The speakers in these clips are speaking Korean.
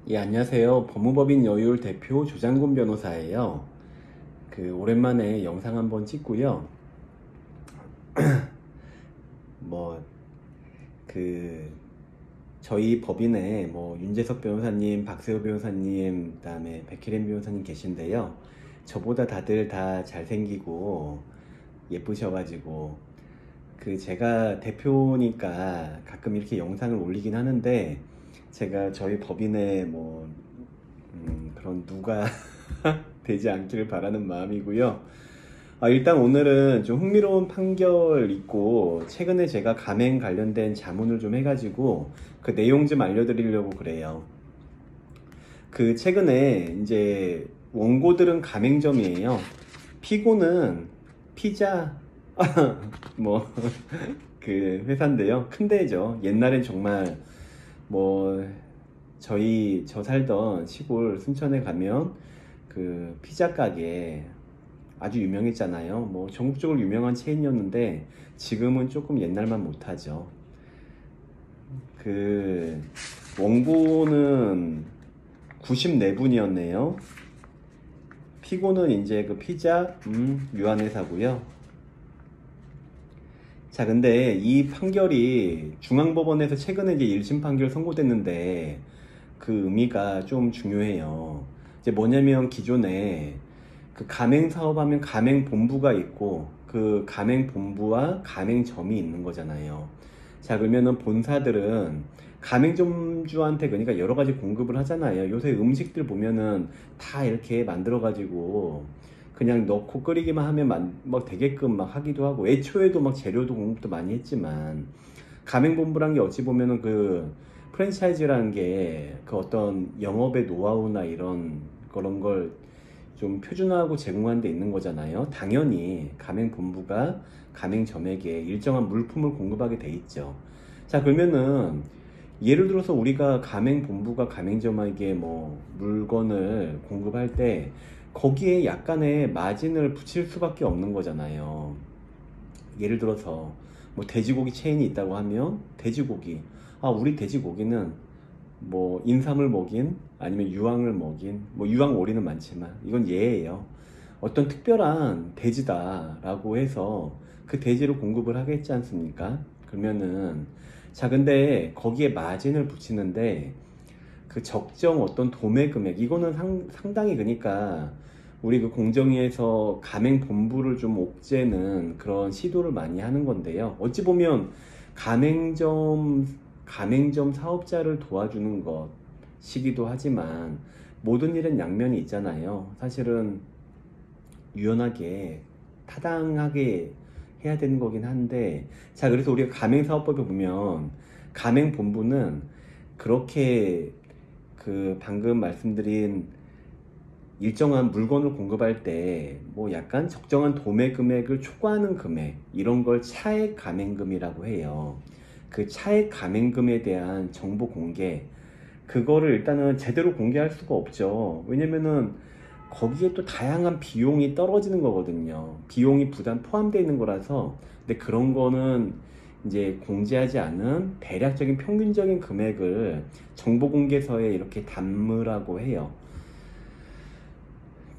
예, 안녕하세요. 법무법인 여율 대표 조장군 변호사예요. 오랜만에 영상 한번 찍고요. 뭐, 그, 저희 법인에 윤재석 변호사님, 박세호 변호사님, 그다음에 백혜림 변호사님 계신데요. 저보다 다들 다 잘생기고 예쁘셔가지고, 제가 대표니까 가끔 이렇게 영상을 올리긴 하는데, 제가 저희 법인에 그런 누가 되지 않기를 바라는 마음이고요. 일단 오늘은 좀 흥미로운 판결 있고 최근에 제가 가맹 관련된 자문을 좀 해가지고 그 내용 좀 알려드리려고 그래요. 최근에 이제 원고들은 가맹점이에요. 피고는 피자 뭐 회사인데요. 큰 데죠. 옛날엔 정말 뭐 저 살던 시골 순천에 가면 그 피자 가게 아주 유명했잖아요. 전국적으로 유명한 체인이었는데 지금은 조금 옛날만 못하죠. 원고는 94분이었네요. 피고는 이제 그 피자 유한회사고요. 자, 근데 이 판결이 중앙법원에서 최근에 이제 1심 판결 선고됐는데 그 의미가 좀 중요해요. 이제 뭐냐면 기존에 그 가맹사업하면 가맹본부가 있고 그 가맹본부와 가맹점이 있는 거잖아요. 자, 그러면은 본사들은 가맹점주한테 그러니까 여러 가지 공급을 하잖아요. 요새 음식들 보면은 다 이렇게 만들어가지고 그냥 넣고 끓이기만 하면 막 되게끔 막 하기도 하고 애초에도 막 재료도 공급도 많이 했지만 가맹본부란 게 어찌 보면은 프랜차이즈라는 게 그 어떤 영업의 노하우나 그런 걸 좀 표준화하고 제공하는 데 있는 거잖아요. 당연히 가맹본부가 가맹점에게 일정한 물품을 공급하게 돼 있죠. 자, 그러면은 예를 들어서 우리가 가맹본부가 가맹점에게 물건을 공급할 때 거기에 약간의 마진을 붙일 수밖에 없는 거잖아요. 예를 들어서 돼지고기 체인이 있다고 하면 돼지고기, 우리 돼지고기는 인삼을 먹인 아니면 유황을 먹인 유황 오리는 많지만 이건 예예요. 어떤 특별한 돼지다 라고 해서 그 돼지를 공급을 하겠지 않습니까? 그러면은 자, 근데 거기에 마진을 붙이는데 그 적정 어떤 도매 금액 이거는 상당히 그러니까 우리 그 공정위에서 가맹본부를 좀 옥죄는 그런 시도를 많이 하는 건데요. 어찌 보면 가맹점 사업자를 도와주는 것이기도 하지만 모든 일은 양면이 있잖아요. 사실은 유연하게 타당하게 해야 되는 거긴 한데, 자, 그래서 우리가 가맹사업법에 보면 가맹본부는 그렇게 방금 말씀드린 일정한 물건을 공급할 때 약간 적정한 도매 금액을 초과하는 금액 이런 걸 차액 가맹금이라고 해요. 그 차액 가맹금에 대한 정보 공개 그거를 일단은 제대로 공개할 수가 없죠. 왜냐면은 거기에 또 다양한 비용이 떨어지는 거거든요. 비용이 부담 포함되어 있는 거라서. 근데 그런 거는 이제 공지하지 않은 대략적인 평균적인 금액을 정보공개서에 이렇게 담으라고 해요.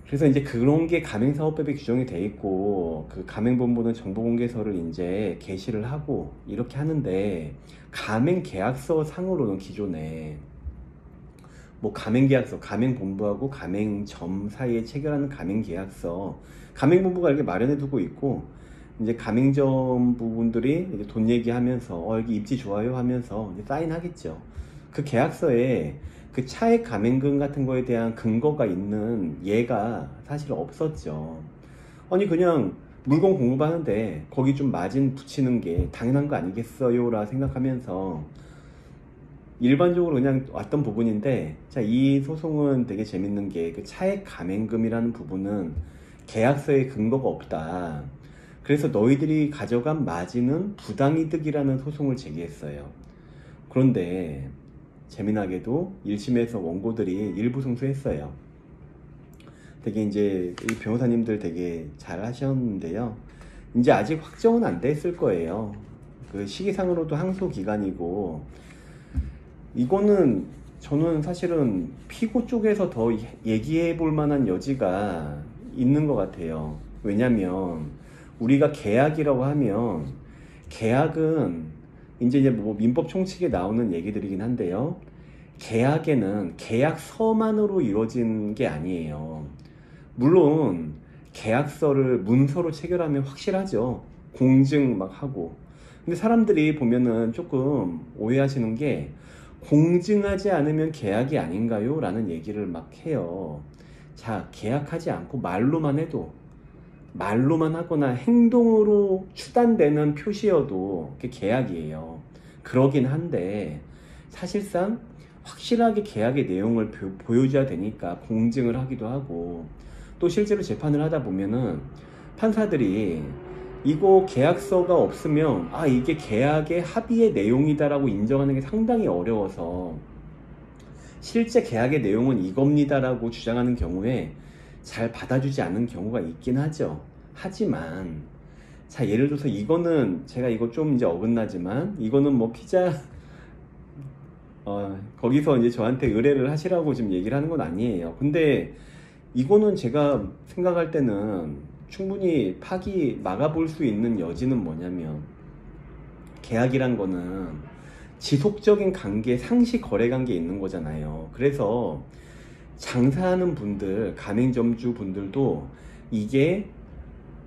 그래서 이제 그런 게 가맹사업법에 규정이 돼 있고 그 가맹본부는 정보공개서를 이제 게시를 하고 이렇게 하는데 가맹계약서 상으로는 기존에 가맹계약서, 가맹본부하고 가맹점 사이에 체결하는 가맹계약서, 가맹본부가 이렇게 마련해 두고 있고, 이제 가맹점 부분들이 이제 돈 얘기하면서, 여기 입지 좋아요 하면서 이제 사인하겠죠. 그 계약서에 그 차액 가맹금 같은 거에 대한 근거가 있는 예가 사실 없었죠. 아니, 그냥 물건 공급하는데 거기 좀 마진 붙이는 게 당연한 거 아니겠어요? 라 생각하면서 일반적으로 그냥 왔던 부분인데, 자, 이 소송은 되게 재밌는 게 그 차액 가맹금이라는 부분은 계약서에 근거가 없다. 그래서 너희들이 가져간 마진은 부당이득이라는 소송을 제기했어요. 그런데 재미나게도 1심에서 원고들이 일부 승소했어요. 되게 이제 이 변호사님들 되게 잘 하셨는데요. 이제 아직 확정은 안 됐을 거예요. 그 시기상으로도 항소 기간이고 이거는 저는 사실은 피고 쪽에서 더 얘기해 볼 만한 여지가 있는 것 같아요. 왜냐면 우리가 계약이라고 하면 계약은 이제 뭐 민법 총칙에 나오는 얘기들이긴 한데요. 계약에는 계약서만으로 이루어진 게 아니에요. 물론 계약서를 문서로 체결하면 확실하죠. 공증 막 하고. 근데 사람들이 보면은 조금 오해하시는 게 공증하지 않으면 계약이 아닌가요? 라는 얘기를 막 해요. 자, 계약하지 않고 말로만 하거나 행동으로 추단되는 표시여도 그게 계약이에요. 그러긴 한데 사실상 확실하게 계약의 내용을 보여줘야 되니까 공증을 하기도 하고, 또 실제로 재판을 하다 보면은 판사들이 이거 계약서가 없으면 이게 계약의 합의의 내용이다라고 인정하는 게 상당히 어려워서 실제 계약의 내용은 이겁니다라고 주장하는 경우에 잘 받아주지 않는 경우가 있긴 하죠. 하지만 자, 예를 들어서 이거는 제가 이거 좀 이제 어긋나지만 이거는 뭐 피자 거기서 이제 저한테 의뢰를 하시라고 지금 얘기를 하는 건 아니에요. 근데 이거는 제가 생각할 때는 충분히 막아볼 수 있는 여지는 뭐냐면, 계약이란 거는 지속적인 관계, 상시 거래 관계에 있는 거잖아요. 그래서 장사하는 분들, 가맹점주 분들도 이게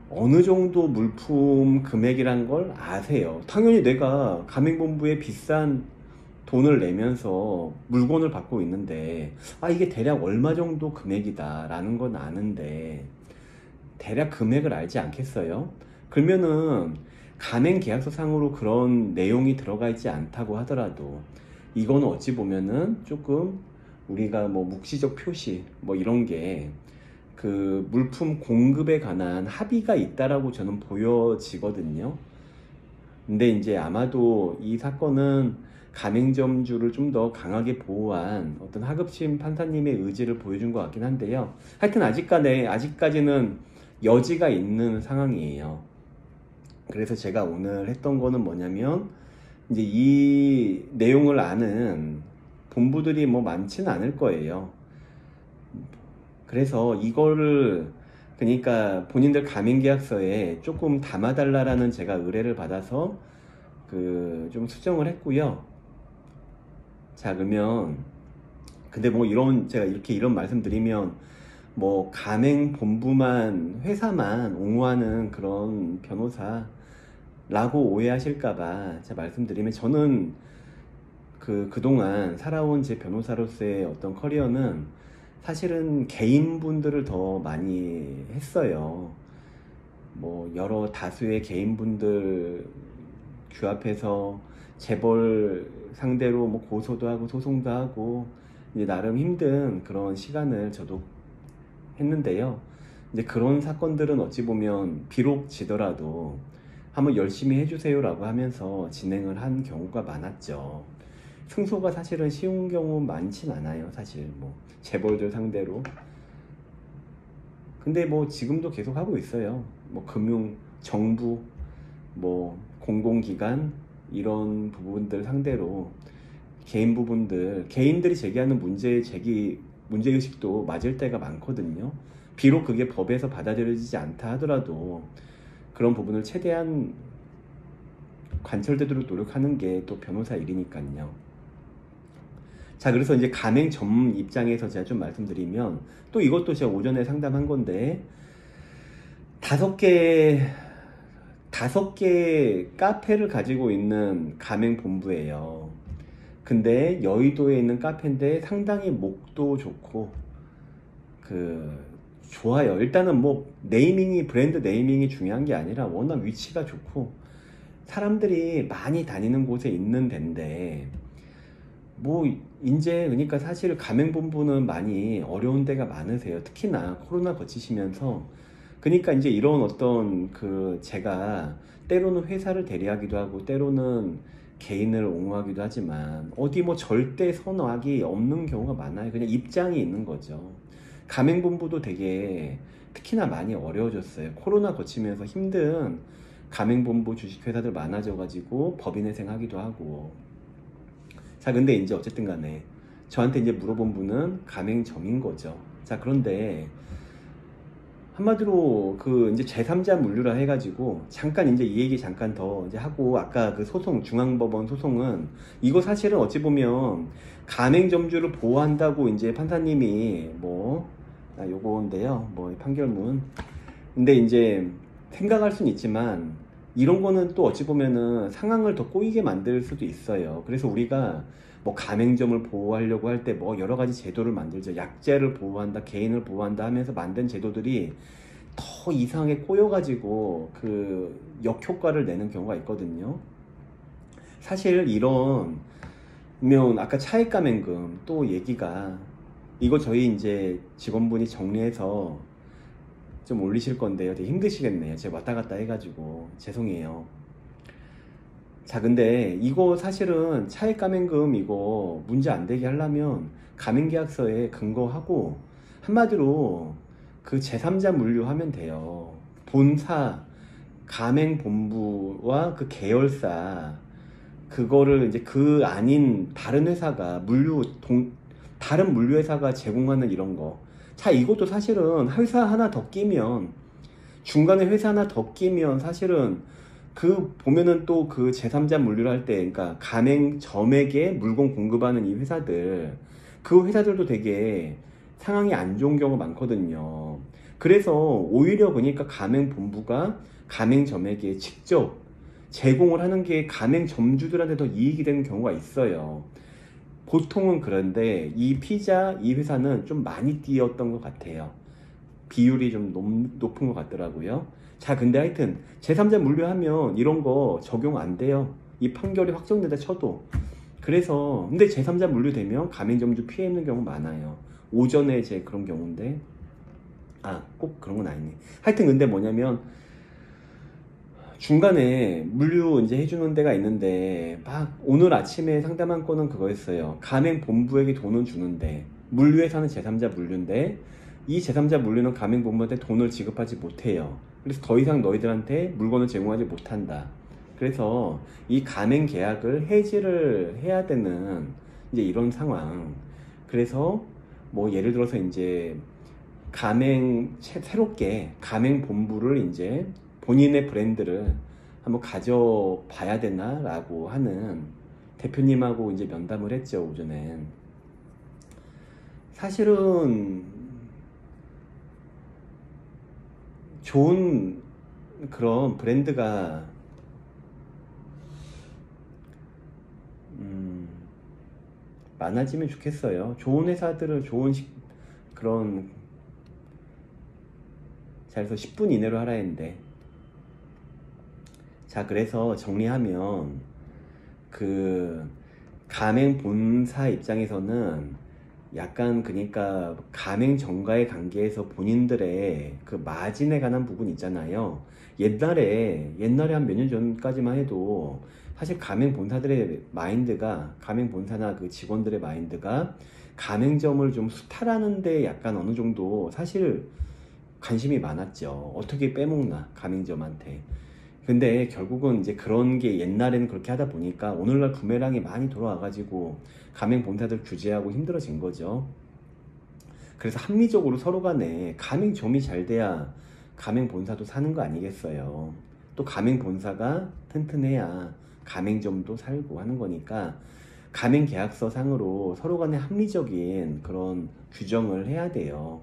어느 정도 물품 금액이란 걸 아세요. 당연히 내가 가맹본부에 비싼 돈을 내면서 물건을 받고 있는데 이게 대략 얼마 정도 금액이다 라는 건 아는데 대략 금액을 알지 않겠어요? 그러면은 가맹 계약서 상으로 그런 내용이 들어가 있지 않다고 하더라도 이건 어찌 보면은 조금 우리가 뭐 묵시적 표시 뭐 이런 게 그 물품 공급에 관한 합의가 있다라고 저는 보여지거든요. 근데 이제 아마도 이 사건은 가맹점주를 좀 더 강하게 보호한 어떤 하급심 판사님의 의지를 보여준 것 같긴 한데요. 하여튼 아직까지는 여지가 있는 상황이에요. 그래서 제가 오늘 했던 거는 뭐냐면, 이제 이 내용을 아는 본부들이 뭐 많지는 않을 거예요. 그래서 이거를 그러니까 본인들 가맹계약서에 조금 담아달라라는 제가 의뢰를 받아서 그 좀 수정을 했고요. 자, 그러면 근데 뭐 제가 이런 말씀드리면 뭐 가맹 본부만 회사만 옹호하는 그런 변호사라고 오해하실까봐 제가 말씀드리면, 저는 그동안 살아온 제 변호사로서의 어떤 커리어는 사실은 개인분들을 더 많이 했어요. 뭐 여러 다수의 개인분들 규합해서 재벌 상대로 뭐 고소도 하고 소송도 하고 이제 나름 힘든 그런 시간을 저도 했는데요. 이제 그런 사건들은 어찌 보면 비록 지더라도 한번 열심히 해주세요라고 하면서 진행을 한 경우가 많았죠. 승소가 사실은 쉬운 경우 많진 않아요. 사실 뭐 재벌들 상대로. 근데 뭐 지금도 계속 하고 있어요. 뭐 금융, 정부, 뭐 공공기관 이런 부분들 상대로 개인들이 제기하는 문제의식도 맞을 때가 많거든요. 비록 그게 법에서 받아들여지지 않다 하더라도 그런 부분을 최대한 관철되도록 노력하는 게 또 변호사 일이니까요. 자, 그래서 이제 가맹 전문 입장에서 제가 좀 말씀드리면, 또 이것도 제가 오전에 상담한 건데, 다섯 개 카페를 가지고 있는 가맹 본부예요. 근데 여의도에 있는 카페인데 상당히 목도 좋고 좋아요. 일단은 뭐 브랜드 네이밍이 중요한 게 아니라 워낙 위치가 좋고 사람들이 많이 다니는 곳에 있는 데인데, 뭐 이제 그러니까 사실 가맹본부는 많이 어려운 데가 많으세요. 특히나 코로나 거치시면서. 그러니까 이제 이런 어떤 제가 때로는 회사를 대리하기도 하고 때로는 개인을 옹호하기도 하지만 어디 뭐 절대 선호하기 없는 경우가 많아요. 그냥 입장이 있는 거죠. 가맹본부도 되게 특히나 많이 어려워졌어요. 코로나 거치면서 힘든 가맹본부 주식회사들 많아져가지고 법인회생 하기도 하고. 자, 근데 이제 어쨌든 간에 저한테 이제 물어본 분은 가맹점인 거죠. 자, 그런데 한마디로 그 이제 제3자 물류라 해가지고 잠깐 이제 이 얘기 잠깐 더 이제 하고, 아까 그 소송, 중앙법원 소송은 이거 사실은 어찌 보면 가맹점주를 보호한다고 이제 판사님이 뭐 요건데요, 뭐 판결문. 근데 이제 생각할 수는 있지만 이런 거는 또 어찌 보면은 상황을 더 꼬이게 만들 수도 있어요. 그래서 우리가 뭐 가맹점을 보호하려고 할 때 뭐 여러 가지 제도를 만들죠. 약자를 보호한다, 개인을 보호한다 하면서 만든 제도들이 더 이상하게 꼬여가지고 그 역효과를 내는 경우가 있거든요. 사실 이런 면 아까 차액 가맹금 또 얘기가, 이거 저희 이제 직원분이 정리해서 좀 올리실 건데요. 되게 힘드시겠네요. 제가 왔다 갔다 해가지고 죄송해요. 자, 근데 이거 사실은 차액 가맹금 이거 문제 안 되게 하려면 가맹계약서에 근거하고 한마디로 그 제3자 물류하면 돼요. 본사, 가맹본부와 그 계열사, 그거를 이제 그 아닌 다른 회사가 다른 물류회사가 제공하는 이런 거. 자, 이것도 사실은 회사 하나 더 끼면, 중간에 회사 하나 더 끼면 사실은 그 보면은 또 그 제3자 물류를 할 때, 그러니까 가맹점에게 물건 공급하는 이 회사들, 그 회사들도 되게 상황이 안 좋은 경우가 많거든요. 그래서 오히려 그러니까 가맹본부가 가맹점에게 직접 제공을 하는 게 가맹점주들한테 더 이익이 되는 경우가 있어요. 보통은. 그런데 이 회사는 좀 많이 뛰었던 것 같아요. 비율이 좀 높은 것 같더라고요. 자, 근데 하여튼 제3자 물류하면 이런 거 적용 안 돼요. 이 판결이 확정된다 쳐도. 그래서 근데 제3자 물류되면 가맹점주 피해 있는 경우 많아요. 오전에 제 그런 경우인데, 꼭 그런 건 아니네. 하여튼 근데 뭐냐면 중간에 물류 이제 해주는 데가 있는데, 막 오늘 아침에 상담한 건은 그거였어요. 가맹본부에게 돈은 주는데 물류회사는 제3자 물류인데 이 제3자 물류는 가맹본부한테 돈을 지급하지 못해요. 그래서 더 이상 너희들한테 물건을 제공하지 못한다. 그래서 이 가맹 계약을 해지를 해야 되는 이제 이런 상황. 그래서 뭐 예를 들어서 이제 새롭게 가맹본부를 이제 본인의 브랜드를 한번 가져봐야 되나 라고 하는, 대표님하고 이제 면담을 했죠, 오전엔. 사실은 좋은 그런 브랜드가 많아지면 좋겠어요. 좋은 회사들은 그런, 잘해서 10분 이내로 하라 했는데. 자, 그래서 정리하면 그 가맹 본사 입장에서는 약간 그러니까 가맹점과의 관계에서 본인들의 그 마진에 관한 부분 있잖아요. 옛날에 한 몇 년 전까지만 해도 사실 가맹 본사들의 마인드가, 가맹 본사나 그 직원들의 마인드가 가맹점을 좀 수탈하는 데 약간 어느 정도 사실 관심이 많았죠. 어떻게 빼먹나 가맹점한테. 근데 결국은 이제 그런 게 옛날에는 그렇게 하다 보니까 오늘날 부메랑이 많이 돌아와가지고 가맹 본사들 규제하고 힘들어진 거죠. 그래서 합리적으로 서로 간에 가맹점이 잘 돼야 가맹 본사도 사는 거 아니겠어요. 또 가맹 본사가 튼튼해야 가맹점도 살고 하는 거니까 가맹 계약서 상으로 서로 간에 합리적인 그런 규정을 해야 돼요.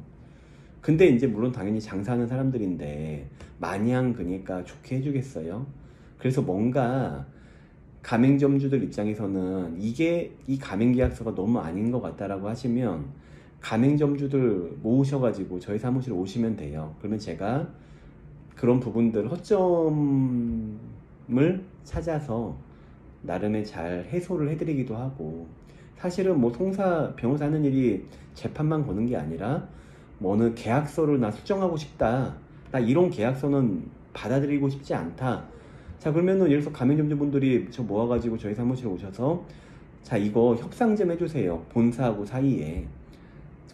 근데 이제 물론 당연히 장사하는 사람들인데 마냥 그러니까 좋게 해주겠어요? 그래서 뭔가 가맹점주들 입장에서는 이 가맹계약서가 너무 아닌 것 같다라고 하시면 가맹점주들 모으셔가지고 저희 사무실에 오시면 돼요. 그러면 제가 그런 부분들 허점을 찾아서 나름의 잘 해소를 해드리기도 하고, 사실은 뭐 변호사 하는 일이 재판만 거는 게 아니라 뭐 어느 계약서를 나 수정하고 싶다, 나 이런 계약서는 받아들이고 싶지 않다. 자, 그러면은 예를 들어서 가맹점주분들이 저 모아가지고 저희 사무실에 오셔서 자, 이거 협상 좀 해주세요, 본사하고 사이에.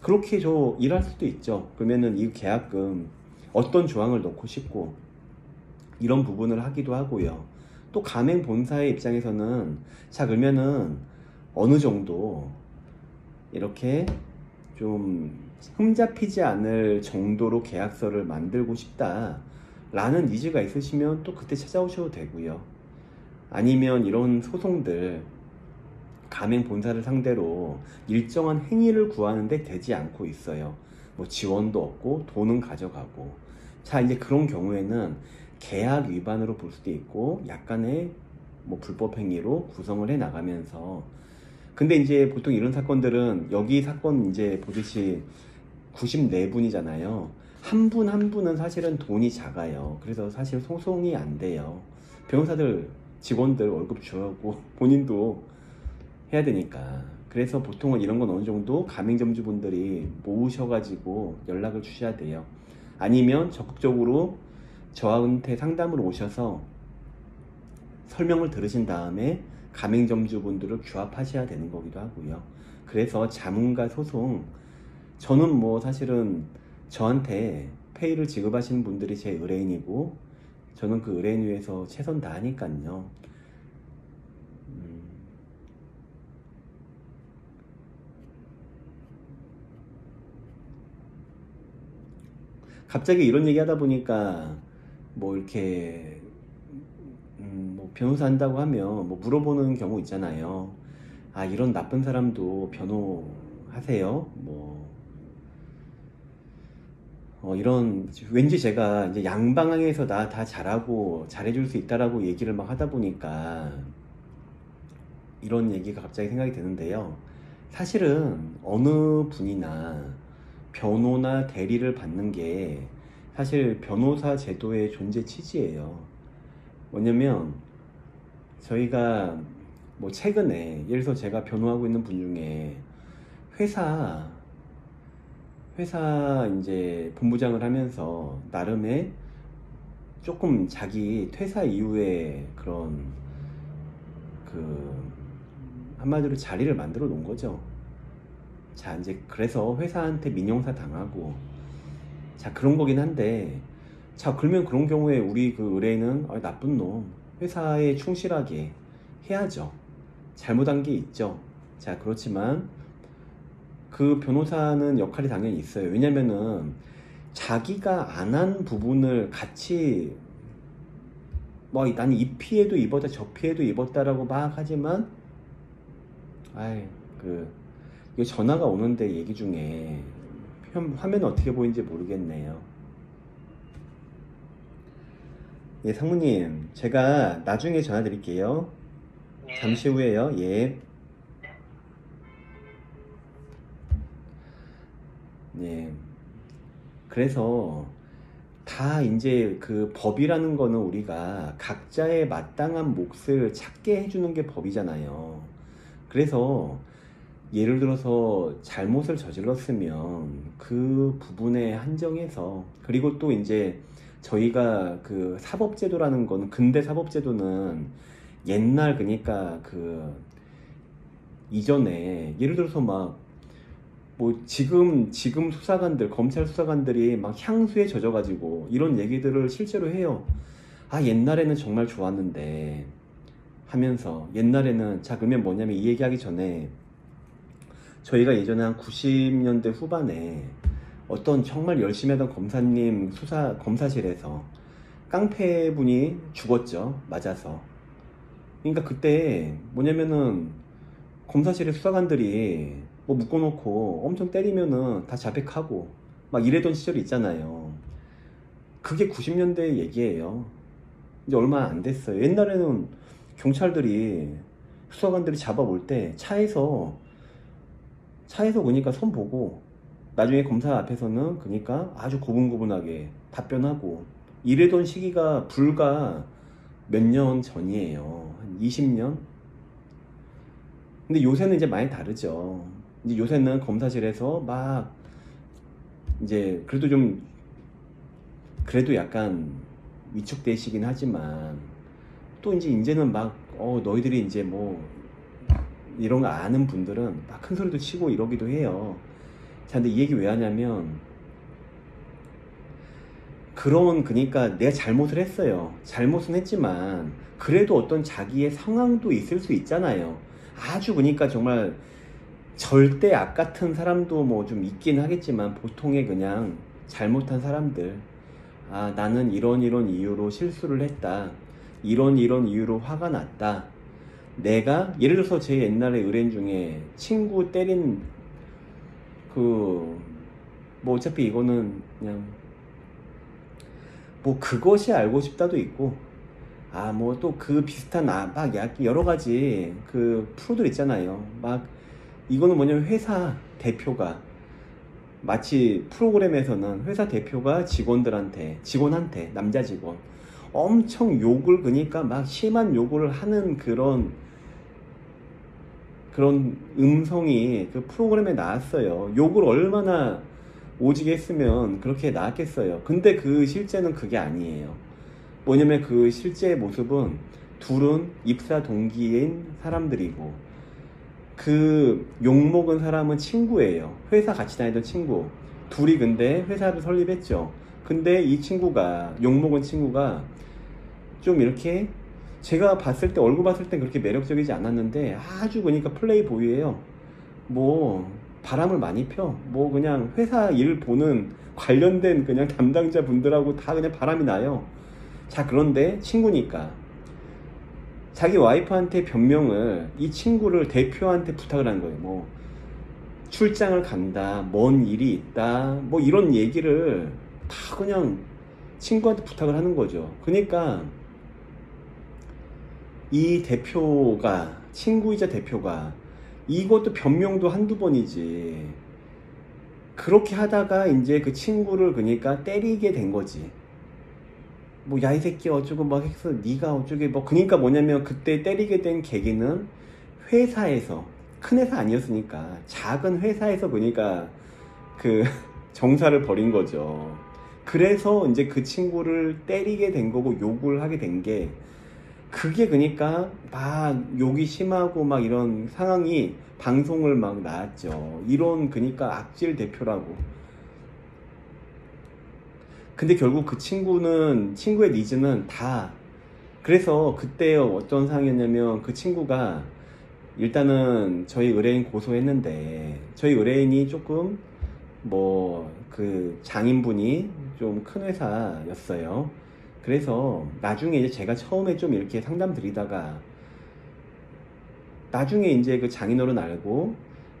그렇게 저 일할 수도 있죠. 그러면은 이 계약금 어떤 조항을 넣고 싶고 이런 부분을 하기도 하고요. 또 가맹 본사의 입장에서는 자, 그러면은 어느 정도 이렇게 좀 흠잡히지 않을 정도로 계약서를 만들고 싶다 라는 니즈가 있으시면 또 그때 찾아오셔도 되고요. 아니면 이런 소송들 가맹 본사를 상대로 일정한 행위를 구하는데 되지 않고 있어요. 뭐 지원도 없고 돈은 가져가고. 자, 이제 그런 경우에는 계약 위반으로 볼 수도 있고 약간의 뭐 불법 행위로 구성을 해 나가면서, 근데 이제 보통 이런 사건들은 여기 사건 이제 보듯이 94분이잖아요. 한 분 한 분은 사실은 돈이 작아요. 그래서 사실 소송이 안 돼요. 변호사들 직원들 월급 주고 본인도 해야 되니까. 그래서 보통은 이런 건 어느 정도 가맹점주분들이 모으셔가지고 연락을 주셔야 돼요. 아니면 적극적으로 저한테 상담을 오셔서 설명을 들으신 다음에 가맹점주분들을 규합하셔야 되는 거기도 하고요. 그래서 자문과 소송, 저는 뭐 사실은 저한테 페이를 지급하시는 분들이 제 의뢰인이고 저는 그 의뢰인 위해서 최선 다하니까요. 갑자기 이런 얘기 하다 보니까 뭐 이렇게 뭐 변호사 한다고 하면 뭐 물어보는 경우 있잖아요. 아, 이런 나쁜 사람도 변호하세요? 뭐 이런, 왠지 제가 이제 양방향에서 나 다 잘하고 잘해줄 수 있다라고 얘기를 막 하다 보니까 이런 얘기가 갑자기 생각이 드는데요. 사실은 어느 분이나 변호나 대리를 받는 게 사실 변호사 제도의 존재 취지예요. 뭐냐면 저희가 뭐 최근에 예를 들어서 제가 변호하고 있는 분 중에 회사 이제 본부장을 하면서 나름의 조금 자기 퇴사 이후에 그런 그 한마디로 자리를 만들어 놓은 거죠. 자, 이제 그래서 회사한테 민영사 당하고, 자, 그런 거긴 한데, 자, 그러면 그런 경우에 우리 그 의뢰인은 나쁜 놈, 회사에 충실하게 해야죠. 잘못한 게 있죠. 자, 그렇지만 그 변호사는 역할이 당연히 있어요. 왜냐면은 자기가 안 한 부분을 같이 뭐 나는 이 피해도 입었다 저 피해도 입었다라고 막 하지만, 아이, 이거 전화가 오는데 얘기 중에 화면 어떻게 보이는지 모르겠네요. 예, 상무님, 제가 나중에 전화 드릴게요. 잠시 후에요. 예. 네. 그래서 다 이제 그 법이라는 거는 우리가 각자의 마땅한 몫을 찾게 해주는 게 법이잖아요. 그래서 예를 들어서 잘못을 저질렀으면 그 부분에 한정해서, 그리고 또 이제 저희가 그 사법제도라는 거는, 근대 사법제도는 옛날, 그러니까 그 이전에 예를 들어서 막 뭐 지금 수사관들, 검찰 수사관들이 막 향수에 젖어가지고 이런 얘기들을 실제로 해요. 아, 옛날에는 정말 좋았는데 하면서, 옛날에는, 자, 그러면 뭐냐면 이 얘기하기 전에 저희가 예전에 한 90년대 후반에 어떤 정말 열심히 하던 검사님 검사실에서 깡패분이 죽었죠. 맞아서. 그러니까 그때 뭐냐면은 검사실의 수사관들이 뭐 묶어놓고 엄청 때리면은 다 자백하고 막 이래던 시절이 있잖아요. 그게 90년대 얘기예요. 이제 얼마 안 됐어요. 옛날에는 경찰들이 수사관들이 잡아올 때 차에서 그러니까 손 보고, 나중에 검사 앞에서는 그러니까 아주 고분고분하게 답변하고 이래던 시기가 불과 몇 년 전이에요. 한 20년? 근데 요새는 이제 많이 다르죠. 이제 요새는 검사실에서 막 이제 그래도 약간 위축되시긴 하지만, 또 이제는 막 너희들이 이제 뭐 이런 거 아는 분들은 막 큰 소리도 치고 이러기도 해요. 자, 근데 이 얘기 왜 하냐면, 그러니까 내가 잘못을 했어요. 잘못은 했지만 그래도 어떤 자기의 상황도 있을 수 있잖아요. 아주, 그러니까 정말 절대 악 같은 사람도 뭐 좀 있긴 하겠지만 보통의 그냥 잘못한 사람들, 아 나는 이런 이런 이유로 실수를 했다, 이런 이런 이유로 화가 났다, 내가 예를 들어서 제 옛날에 의뢰인 중에 친구 때린 그 뭐 어차피 이거는 그냥 뭐 그것이 알고 싶다도 있고, 아 뭐 또 그 비슷한 막 여러 가지 그 프로들 있잖아요. 막 이거는 뭐냐면 회사 대표가, 마치 프로그램에서는 회사 대표가 직원한테 남자 직원 엄청 욕을, 그러니까 막 심한 욕을 하는 그런 음성이 그 프로그램에 나왔어요. 욕을 얼마나 오지게 했으면 그렇게 나왔겠어요. 근데 그 실제는 그게 아니에요. 뭐냐면 그 실제 모습은 둘은 입사 동기인 사람들이고, 그 욕먹은 사람은 친구예요. 회사 같이 다니던 친구. 둘이 근데 회사를 설립했죠. 근데 이 친구가, 욕먹은 친구가 좀 이렇게, 제가 봤을 때, 얼굴 봤을 때 그렇게 매력적이지 않았는데 아주 그러니까 플레이보이예요. 뭐 바람을 많이 펴. 뭐 그냥 회사 일 보는 관련된 그냥 담당자 분들하고 다 그냥 바람이 나요. 자, 그런데 친구니까 자기 와이프한테 변명을, 이 친구를 대표한테 부탁을 한 거예요. 뭐 출장을 간다, 뭔 일이 있다, 뭐 이런 얘기를 다 그냥 친구한테 부탁을 하는 거죠. 그러니까 이 대표가, 친구이자 대표가, 이것도 변명도 한두 번이지, 그렇게 하다가 이제 그 친구를 그러니까 때리게 된 거지. 뭐 야 이 새끼 어쩌고 막 해서 네가 어쩌게 뭐, 그러니까 뭐냐면 그때 때리게 된 계기는 회사에서, 큰 회사 아니었으니까 작은 회사에서 그러니까 그 정사를 벌인 거죠. 그래서 이제 그 친구를 때리게 된 거고 욕을 하게 된 게, 그게 그러니까 막 욕이 심하고 막 이런 상황이 방송을 막 나왔죠. 이런 그러니까 악질 대표라고. 근데 결국 그 친구의 니즈는 다, 그래서 그때 어떤 상황이었냐면 그 친구가 일단은 저희 의뢰인 고소했는데, 저희 의뢰인이 조금 뭐 그 장인분이 좀 큰 회사였어요. 그래서 나중에 이제 제가 처음에 좀 이렇게 상담 드리다가 나중에 이제 그 장인어른 알고,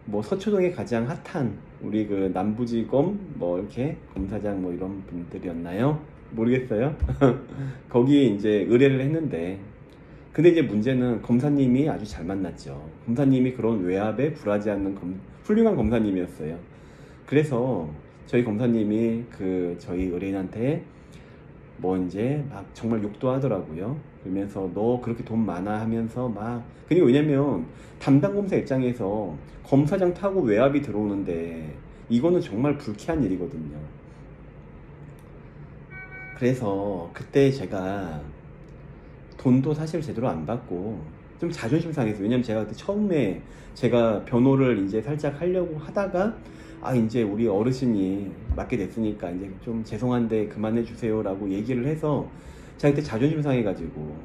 뭐 서초동에 가장 핫한 우리 그 남부지검 뭐 이렇게 검사장 뭐 이런 분들이었나요? 모르겠어요. 거기 이제 의뢰를 했는데, 근데 이제 문제는 검사님이 아주 잘 만났죠. 검사님이 그런 외압에 굴하지 않는 훌륭한 검사님이었어요. 그래서 저희 검사님이 그 저희 의뢰인한테 뭐 이제 막 정말 욕도 하더라고요. 그러면서 너 그렇게 돈 많아 하면서 막, 그리고 왜냐면 담당 검사 입장에서 검사장 타고 외압이 들어오는데 이거는 정말 불쾌한 일이거든요. 그래서 그때 제가 돈도 사실 제대로 안 받고 좀 자존심 상했어요. 왜냐면 제가 그때 처음에 제가 변호를 이제 살짝 하려고 하다가, 아 이제 우리 어르신이 맡게 됐으니까 이제 좀 죄송한데 그만해 주세요 라고 얘기를 해서, 제가 그때 자존심 상해가지고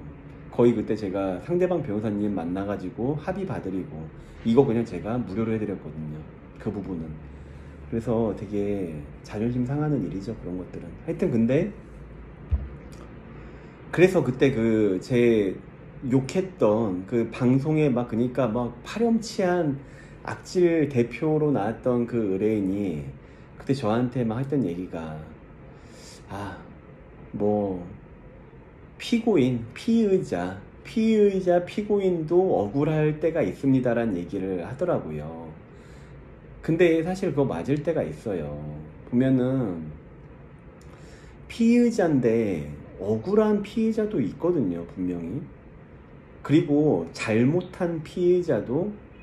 거의 그때 제가 상대방 변호사님 만나가지고 합의 봐드리고 이거 그냥 제가 무료로 해드렸거든요, 그 부분은. 그래서 되게 자존심 상하는 일이죠, 그런 것들은. 하여튼 근데 그래서 그때 그 제 욕했던 그 방송에 막, 그니까 막 파렴치한 악질 대표로 나왔던 그 의뢰인이 그때 저한테 막 했던 얘기가, 아 뭐 피고인도 억울할 때가 있습니다라는 얘기를 하더라고요. 근데 사실 그거 맞을 때가 있어요. 보면은 피의자인데 억울한 피의자도 있거든요, 분명히. 그리고 잘못한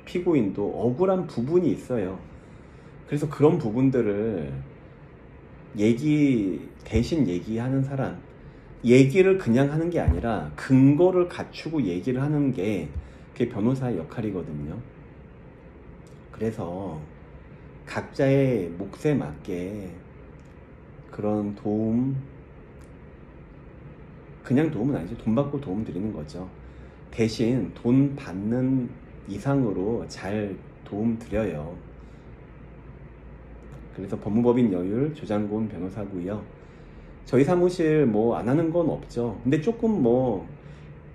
피고인도 억울한 부분이 있어요. 그래서 그런 부분들을 대신 얘기하는 사람, 얘기를 그냥 하는 게 아니라 근거를 갖추고 얘기를 하는 게 그게 변호사의 역할이거든요. 그래서 각자의 몫에 맞게 그런 도움, 그냥 도움은 아니죠. 돈 받고 도움 드리는 거죠. 대신 돈 받는 이상으로 잘 도움 드려요. 그래서 법무법인 여율 조장곤 변호사고요. 저희 사무실 뭐 안 하는 건 없죠. 근데 조금 뭐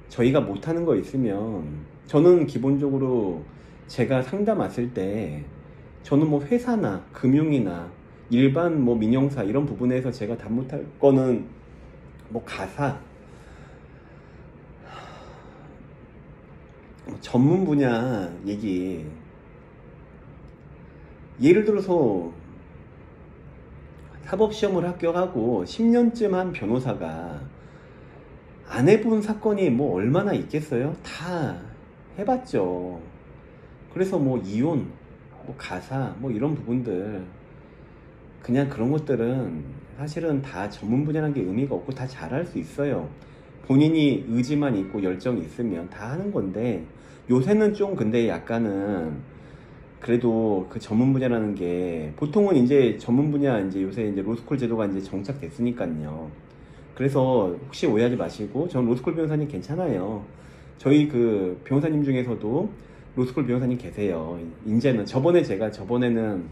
저희가 못하는 거 있으면 저는 기본적으로 제가 상담 왔을 때 저는 뭐 회사나 금융이나 일반 뭐 민영사 이런 부분에서 제가 다 못할 거는 뭐 가사 전문 분야 얘기, 예를 들어서 사법시험을 합격하고 10년쯤 한 변호사가 안 해본 사건이 뭐 얼마나 있겠어요? 다 해봤죠. 그래서 뭐 이혼, 뭐 가사, 뭐 이런 부분들, 그냥 그런 것들은 사실은 다 전문 분야라는 게 의미가 없고 다 잘할 수 있어요. 본인이 의지만 있고 열정이 있으면 다 하는 건데, 요새는 좀 근데 약간은 그래도 그 전문 분야라는 게 보통은 이제 전문 분야 이제 요새 이제 로스쿨 제도가 이제 정착됐으니까요. 그래서 혹시 오해하지 마시고, 전 로스쿨 변호사님 괜찮아요. 저희 그 변호사님 중에서도 로스쿨 변호사님 계세요. 이제는 저번에는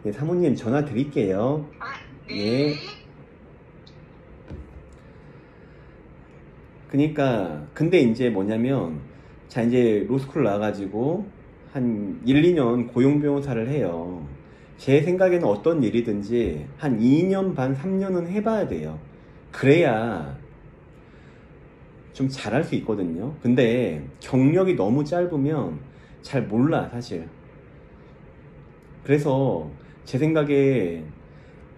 예, 사모님 전화 드릴게요. 예. 그니까 근데 이제 뭐냐면, 자 이제 로스쿨 나와가지고 한 1, 2년 고용 변호사를 해요. 제 생각에는 어떤 일이든지 한 2년 반, 3년은 해봐야 돼요. 그래야 좀 잘할 수 있거든요. 근데 경력이 너무 짧으면 잘 몰라 사실. 그래서 제 생각에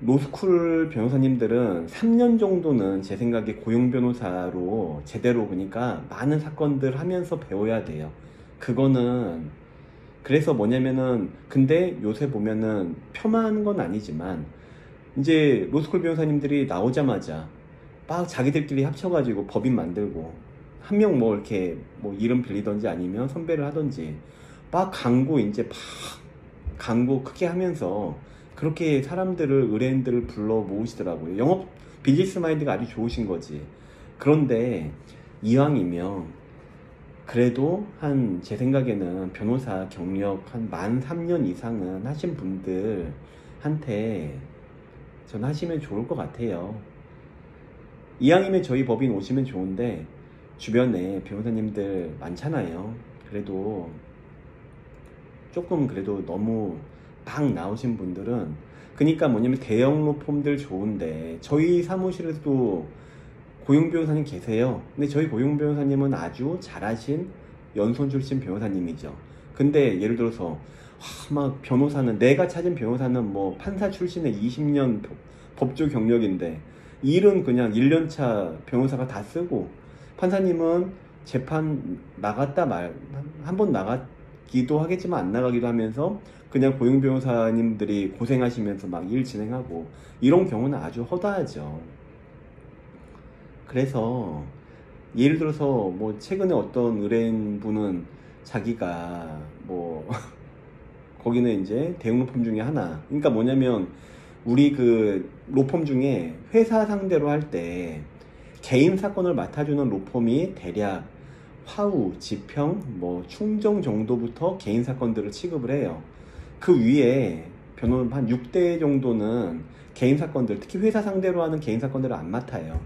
로스쿨 변호사님들은 3년 정도는 제 생각에 고용 변호사로 제대로, 그러니까 많은 사건들 하면서 배워야 돼요. 그거는 그래서 뭐냐면은, 근데 요새 보면은 폄하하는 건 아니지만 이제 로스쿨 변호사님들이 나오자마자 막 자기들끼리 합쳐가지고 법인 만들고, 한 명 뭐 이렇게 뭐 이름 빌리던지 아니면 선배를 하던지 막 광고 이제 막 광고 크게 하면서 그렇게 사람들을, 의뢰인들을 불러 모으시더라고요. 영업 비즈니스 마인드가 아주 좋으신 거지. 그런데 이왕이면 그래도 한 제 생각에는 변호사 경력 한 만 3년 이상은 하신 분들한테 전 하시면 좋을 것 같아요. 이왕이면 저희 법인 오시면 좋은데 주변에 변호사님들 많잖아요. 그래도 조금 그래도 너무 막 나오신 분들은, 그러니까 뭐냐면 대형 로펌들 좋은데 저희 사무실에서도 고용 변호사님 계세요. 근데 저희 고용 변호사님은 아주 잘하신 연수원 출신 변호사님이죠. 근데 예를 들어서 막 변호사는, 내가 찾은 변호사는 뭐 판사 출신의 20년 법조 경력인데 일은 그냥 1년차 변호사가 다 쓰고, 판사님은 재판 나갔다 한 번 나가기도 하겠지만 안 나가기도 하면서 그냥 고용 변호사님들이 고생하시면서 막 일 진행하고, 이런 경우는 아주 허다하죠. 그래서 예를 들어서 뭐 최근에 어떤 의뢰인 분은 자기가 뭐 거기는 이제 대형 로펌 중에 하나, 그러니까 뭐냐면 우리 그 로펌 중에 회사 상대로 할 때 개인 사건을 맡아주는 로펌이 대략 화우, 지평, 뭐 충정 정도부터 개인 사건들을 취급을 해요. 그 위에 변호사 한 6대 정도는 개인 사건들, 특히 회사 상대로 하는 개인 사건들을 안 맡아요.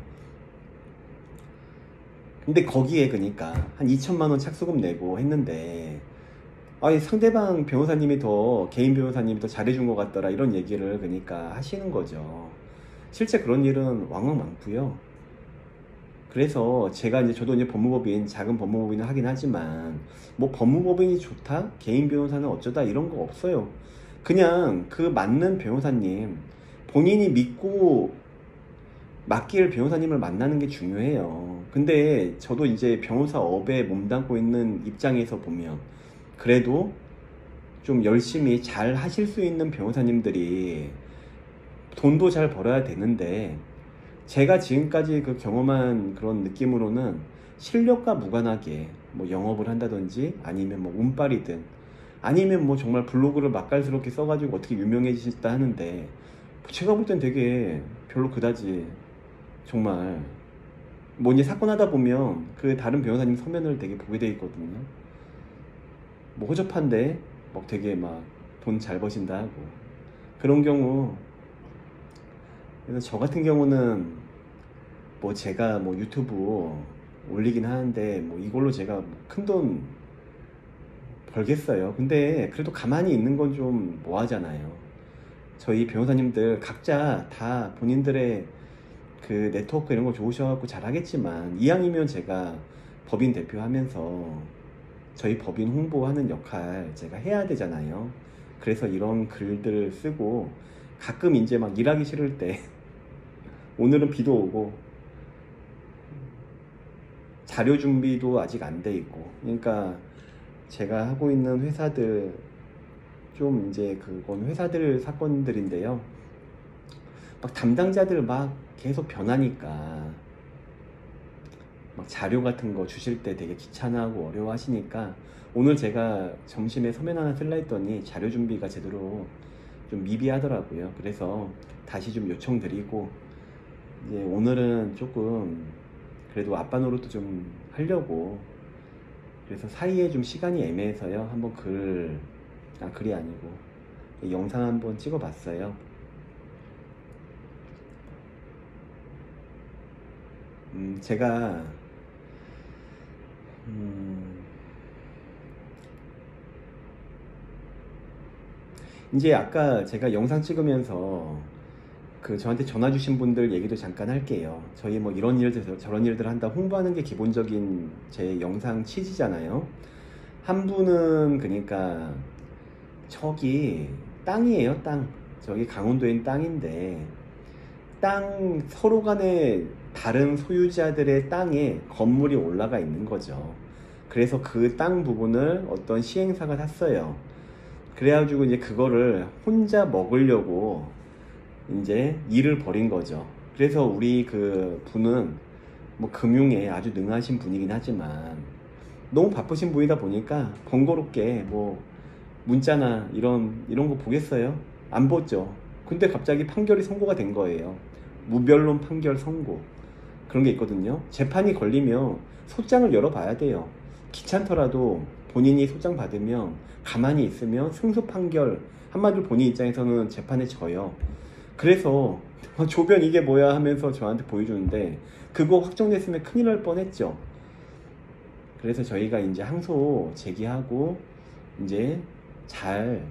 근데 거기에 그러니까 한 2천만 원 착수금 내고 했는데, 아니 상대방 변호사님이 더, 개인 변호사님이 더 잘해준 것 같더라, 이런 얘기를 그러니까 하시는 거죠. 실제 그런 일은 왕왕 많고요. 그래서 제가 이제, 저도 이제 법무법인, 작은 법무법인을 하긴 하지만 뭐 법무법인이 좋다, 개인 변호사는 어쩌다, 이런 거 없어요. 그냥 그 맞는 변호사님, 본인이 믿고 맡길 변호사님을 만나는 게 중요해요. 근데 저도 이제 변호사업에 몸담고 있는 입장에서 보면 그래도 좀 열심히 잘 하실 수 있는 변호사님들이 돈도 잘 벌어야 되는데, 제가 지금까지 그 경험한 그런 느낌으로는 실력과 무관하게 뭐 영업을 한다든지 아니면 뭐 운빨이든 아니면 뭐 정말 블로그를 맛깔스럽게 써가지고 어떻게 유명해지셨다 하는데, 제가 볼 땐 되게 별로 그다지, 정말 뭐 이제 사건 하다 보면 그 다른 변호사님 서면을 되게 보게 돼 있거든요. 뭐 허접한데 막 되게 막 돈 잘 버신다 하고 그런 경우. 그래서 저 같은 경우는 뭐 제가 뭐 유튜브 올리긴 하는데 뭐 이걸로 제가 큰 돈 벌겠어요. 근데 그래도 가만히 있는 건 좀 뭐하잖아요. 저희 변호사님들 각자 다 본인들의 그 네트워크 이런 거 좋으셔갖고 잘하겠지만 이왕이면 제가 법인 대표하면서 저희 법인 홍보하는 역할 제가 해야 되잖아요. 그래서 이런 글들을 쓰고 가끔 이제 막 일하기 싫을 때 오늘은 비도 오고 자료 준비도 아직 안 돼 있고 그러니까 제가 하고 있는 회사들 좀 이제 그건 회사들 사건들인데요. 막 담당자들 막 계속 변하니까 막 자료 같은 거 주실 때 되게 귀찮아하고 어려워하시니까 오늘 제가 점심에 서면 하나 쓸라 했더니 자료 준비가 제대로 좀 미비하더라고요. 그래서 다시 좀 요청드리고 이제 오늘은 조금 그래도 아빠 노릇도 좀 하려고 그래서 사이에 좀 시간이 애매해서요. 한번 글이 아니고 영상 한번 찍어 봤어요. 제가 이제 아까 제가 영상 찍으면서 그 저한테 전화 주신 분들 얘기도 잠깐 할게요. 저희 뭐 이런 일들 저런 일들 한다 홍보하는 게 기본적인 제 영상 취지잖아요. 한 분은 그러니까 저기 땅이에요. 땅 저기 강원도에 있는 땅인데 땅 서로 간에 다른 소유자들의 땅에 건물이 올라가 있는 거죠. 그래서 그 땅 부분을 어떤 시행사가 샀어요. 그래가지고 이제 그거를 혼자 먹으려고 이제 일을 벌인 거죠. 그래서 우리 그 분은 뭐 금융에 아주 능하신 분이긴 하지만 너무 바쁘신 분이다 보니까 번거롭게 뭐 문자나 이런 거 보겠어요? 안 봤죠. 근데 갑자기 판결이 선고가 된 거예요. 무변론 판결 선고. 그런 게 있거든요. 재판이 걸리면 소장을 열어봐야 돼요. 귀찮더라도 본인이 소장 받으면 가만히 있으면 승소 판결, 한마디로 본인 입장에서는 재판에 져요. 그래서 조변 이게 뭐야 하면서 저한테 보여주는데 그거 확정됐으면 큰일 날 뻔했죠. 그래서 저희가 이제 항소 제기하고 이제 잘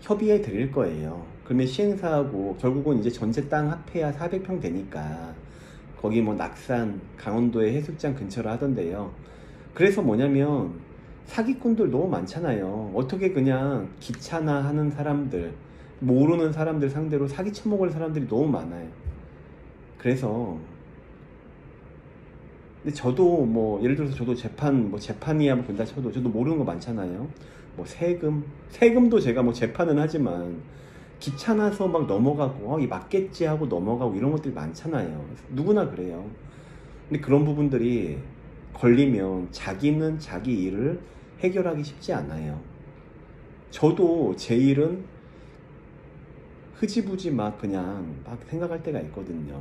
협의해 드릴 거예요. 그러면 시행사하고 결국은 이제 전체 땅 합해야 400평 되니까 거기 뭐 낙산, 강원도의 해수욕장 근처로 하던데요. 그래서 뭐냐면 사기꾼들 너무 많잖아요. 어떻게 그냥 귀찮아 하는 사람들, 모르는 사람들 상대로 사기 쳐먹을 사람들이 너무 많아요. 그래서 근데 저도 뭐 예를 들어서 저도 재판이야 뭐 그런다 쳐도 저도 모르는 거 많잖아요. 뭐 세금도 제가 뭐 재판은 하지만 귀찮아서 막 넘어가고 이 맞겠지 하고 넘어가고 이런 것들이 많잖아요. 누구나 그래요. 근데 그런 부분들이 걸리면 자기는 자기 일을 해결하기 쉽지 않아요. 저도 제 일은 흐지부지 막 그냥 막 생각할 때가 있거든요.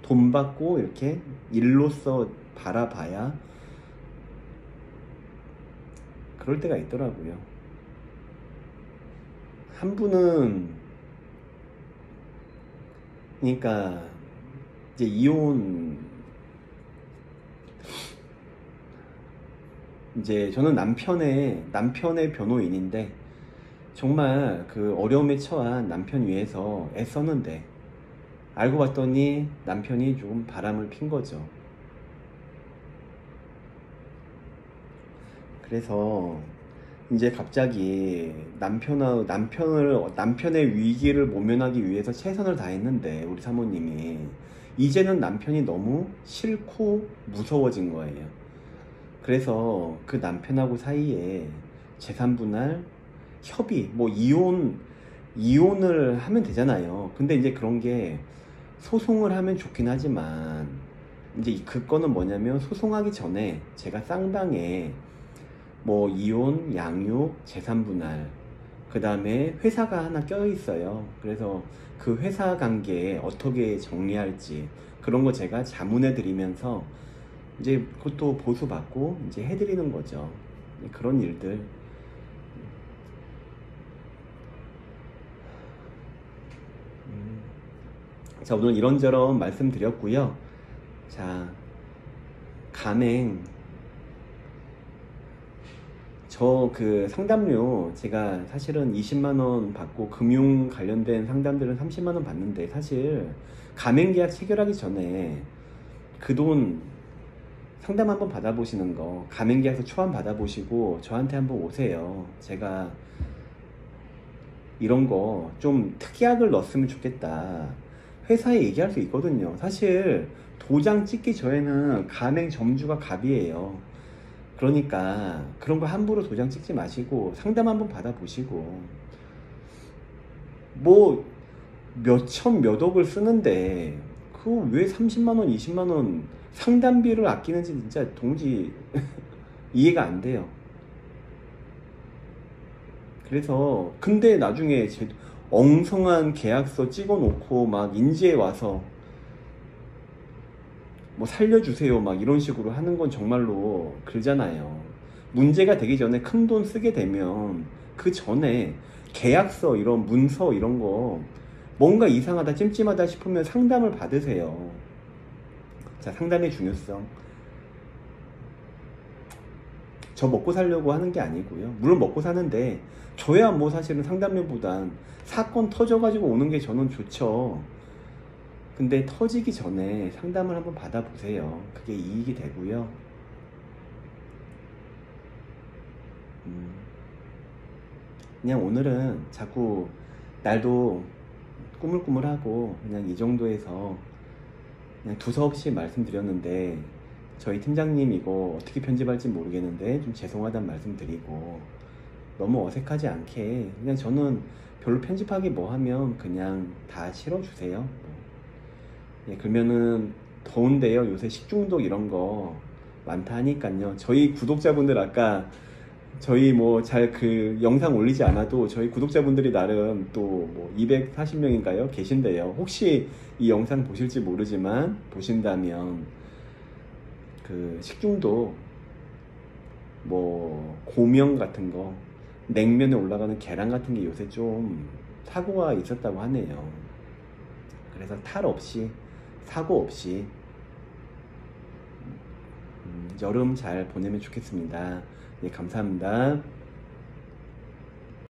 돈 받고 이렇게 일로서 바라봐야 그럴 때가 있더라고요. 한 분은 그러니까 이제 이제 저는 남편의 변호인인데 정말 그 어려움에 처한 남편 위해서 애썼는데 알고 봤더니 남편이 좀 바람을 핀 거죠. 그래서 이제 갑자기 남편의 위기를 모면하기 위해서 최선을 다했는데 우리 사모님이 이제는 남편이 너무 싫고 무서워진 거예요. 그래서 그 남편하고 사이에 재산분할 협의 뭐 이혼을 하면 되잖아요. 근데 이제 그런 게 소송을 하면 좋긴 하지만 이제 그 건은 뭐냐면 소송하기 전에 제가 쌍방에 뭐 이혼, 양육, 재산분할 그 다음에 회사가 하나 껴 있어요. 그래서 그 회사 관계에 어떻게 정리할지 그런 거 제가 자문해 드리면서 이제 그것도 보수받고 이제 해드리는 거죠. 그런 일들. 자, 오늘 이런저런 말씀드렸고요. 자, 가맹, 저 그 상담료 제가 사실은 20만원 받고 금융 관련된 상담들은 30만원 받는데, 사실 가맹계약 체결하기 전에 그 돈 상담 한번 받아보시는 거, 가맹계약서 초안 받아보시고 저한테 한번 오세요. 제가 이런 거 좀 특약을 넣었으면 좋겠다, 회사에 얘기할 수 있거든요. 사실 도장 찍기 전에는 가맹 점주가 갑이에요. 그러니까 그런 거 함부로 도장 찍지 마시고 상담 한번 받아보시고, 뭐 몇천 몇억을 쓰는데 그 왜 30만원 20만원 상담비를 아끼는지 진짜 도무지 이해가 안 돼요. 그래서 근데 나중에 엉성한 계약서 찍어 놓고 막 인지에 와서 뭐 살려주세요 막 이런 식으로 하는 건 정말로 그러잖아요. 문제가 되기 전에 큰 돈 쓰게 되면 그 전에 계약서 이런 문서 이런 거 뭔가 이상하다 찜찜하다 싶으면 상담을 받으세요. 자, 상담의 중요성. 저 먹고 살려고 하는 게 아니고요. 물론 먹고 사는데 저야 뭐 사실은 상담료보단 사건 터져가지고 오는 게 저는 좋죠. 근데 터지기 전에 상담을 한번 받아보세요. 그게 이익이 되고요. 그냥 오늘은 자꾸 날도 꾸물꾸물하고 그냥 이 정도에서 그냥 두서없이 말씀드렸는데, 저희 팀장님 이거 어떻게 편집할지 모르겠는데 좀 죄송하다는 말씀 드리고, 너무 어색하지 않게 그냥 저는 별로 편집하기 뭐 하면 그냥 다 실어주세요. 예, 그러면은 더운데요. 요새 식중독 이런 거 많다 하니까요. 저희 구독자분들 아까 저희 뭐 잘 그 영상 올리지 않아도 저희 구독자분들이 나름 또 뭐 240명인가요? 계신데요. 혹시 이 영상 보실지 모르지만 보신다면 그 식중독 뭐 고명 같은 거, 냉면에 올라가는 계란 같은 게 요새 좀 사고가 있었다고 하네요. 그래서 탈 없이 사고 없이 여름 잘 보내면 좋겠습니다. 네, 감사합니다.